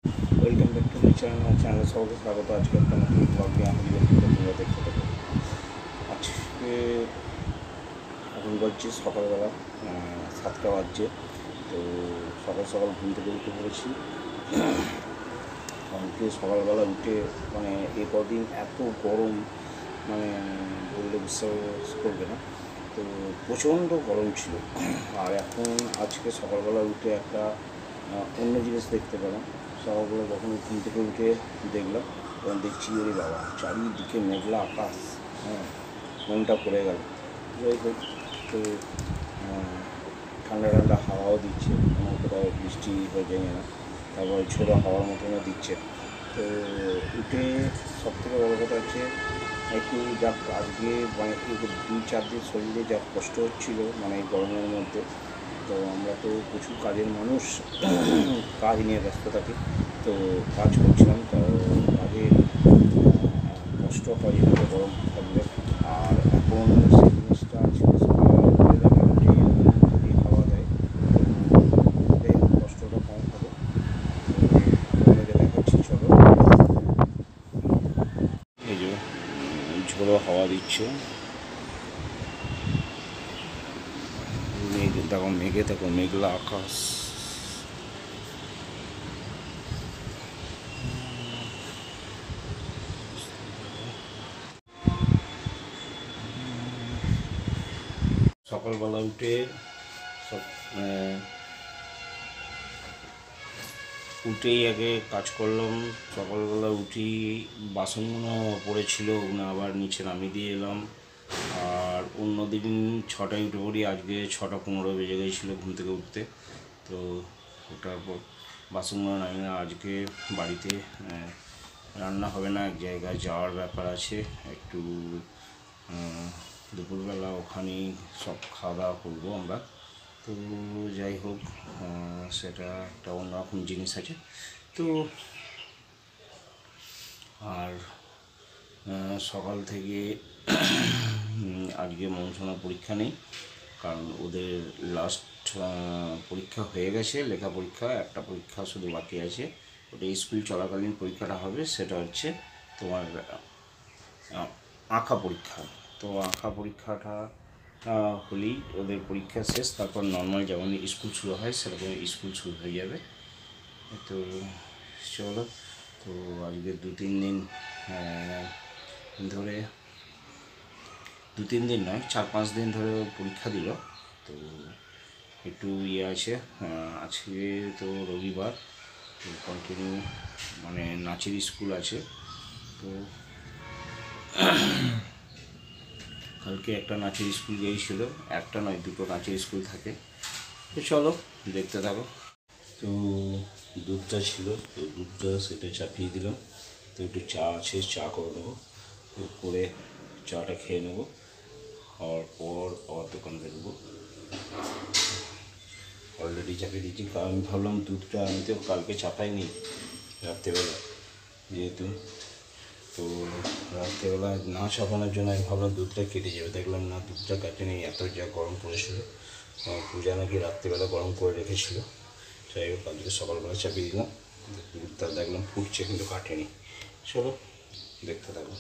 Welcome back to my channel সবাইকে স্বাগত। আজকে একটা নতুন ব্লগ নিয়ে হাজির হয়েছি, তোমরা দেখতে থাকো। আজকে এখন বাজছে সকালবেলা 7টা বাজছে। তো সকাল সকাল ঘুম থেকে উঠে পড়েছি। কারণকে সকালবেলা উঠে মানে এ কদিন এত গরম, মানে বললে বিশ্বাস করবে না। তো প্রচণ্ড গরম ছিল। আর এখন আজকে সকালবেলা উঠে একটা অন্য জিনিস দেখতে পেলাম। সকালবেলা যখন ঘুম থেকে উঠে দেখলাম, তখন দেখছি ওরে বাবা, চারিদিকে মেঘলা আকাশ। হ্যাঁ, মনটা পড়ে গেল। যাই হোক, তো ঠান্ডা ঠান্ডা হাওয়াও দিচ্ছে, কোনো কোথাও বৃষ্টি হয়ে যায় না, তারপরে ঝোড়ো হাওয়ার মতনও দিচ্ছে। তো উঠে সবথেকে বড়ো কথা হচ্ছে একটু যাক আজকে মানে 2-4 দিন শরীরে যা কষ্ট হচ্ছিলো মানে এই গরমের মধ্যে। তো আমরা তো প্রচুর কাজের মানুষ, কাজ নিয়ে ব্যস্ত থাকি। তো কাজ করছিলাম, তো কাজে কষ্ট হয় এভাবে গরম থাকলে। আর এখন সেই জিনিসটা আজকে সকালবেলা করে দেখলাম যে যদি হাওয়া দেয় তো কষ্টটা কম হবে। তোমাদেরকে দেখাচ্ছি, চলো। এই যে ঝোড়ো হাওয়া দিচ্ছে, দেখো মেঘে, দেখো মেঘলা আকাশ। সকালবেলা উঠে সব উঠেই আগে কাজ করলাম। সকালবেলা উঠি বাসনগুলো পড়েছিল, ওগুলো আবার নিচে নামিয়ে দিয়ে এলাম। আর অন্য দিন 6টায় উঠে পড়ি, আজকে 6টা 15 বেজে গিয়েছিলো ঘুম থেকে উঠতে। তো ওটার পর বাসনগুলো নামিয়ে, আজকে বাড়িতে রান্না হবে না, এক জায়গায় যাওয়ার ব্যাপার আছে একটু। দুপুরবেলা ওখানেই সব খাওয়া দাওয়া করবো আমরা। তো যাই হোক, সেটা একটা অন্যরকম জিনিস আছে। তো আর সকাল থেকে আজকে মনসোনার পরীক্ষা নেই, কারণ ওদের লাস্ট পরীক্ষা হয়ে গেছে, লেখা পরীক্ষা। একটা পরীক্ষা শুধু বাকি আছে, ওটা স্কুল চলাকালীন পরীক্ষাটা হবে। সেটা হচ্ছে তোমার আঁকা পরীক্ষা। তো আঁকা পরীক্ষাটা হলেই ওদের পরীক্ষা শেষ, তারপর নর্মাল যেমন স্কুল শুরু হয় সেরকম স্কুল শুরু হয়ে যাবে। তো চলো, তো আজকে 2-3 দিন ধরে, 2-3 দিন নয়, 4-5 দিন ধরে পরীক্ষা দিল। তো একটু আছে। আজকে তো রবিবার, তো কন্টিনিউ মানে নাচের স্কুল আছে। তো কালকে একটা নাচের স্কুল গিয়েছিল, একটা নয় 2টো নাচের স্কুল থাকে। তো চলো দেখতে থাকো। তো দুধটা ছিল, তো দুধটা সেটা চাপিয়ে দিলাম। তো একটু চা আছে, চা করে নেবো। তো করে চাটা খেয়ে নেবো, হওয়ার পর আবার দোকান বেরোবো। অলরেডি চাপিয়ে দিচ্ছি, কারণ আমি ভাবলাম দুধটা আমি তো কালকে চাপাইনি রাত্রেবেলা যেহেতু। তো রাত্রেবেলা না চাপানোর জন্য আমি ভাবলাম দুধটা কেটে যাবে, দেখলাম না, দুধটা কাটেনি। এত যা গরম পড়েছিল, পূজা নাকি রাত্রেবেলা গরম করে রেখেছিল। যাই হোক, আজকে সকালবেলা চাপিয়ে দিলাম, দুধটা দেখলাম ফুটছে কিন্তু কাটেনি। চলো দেখতে থাকো।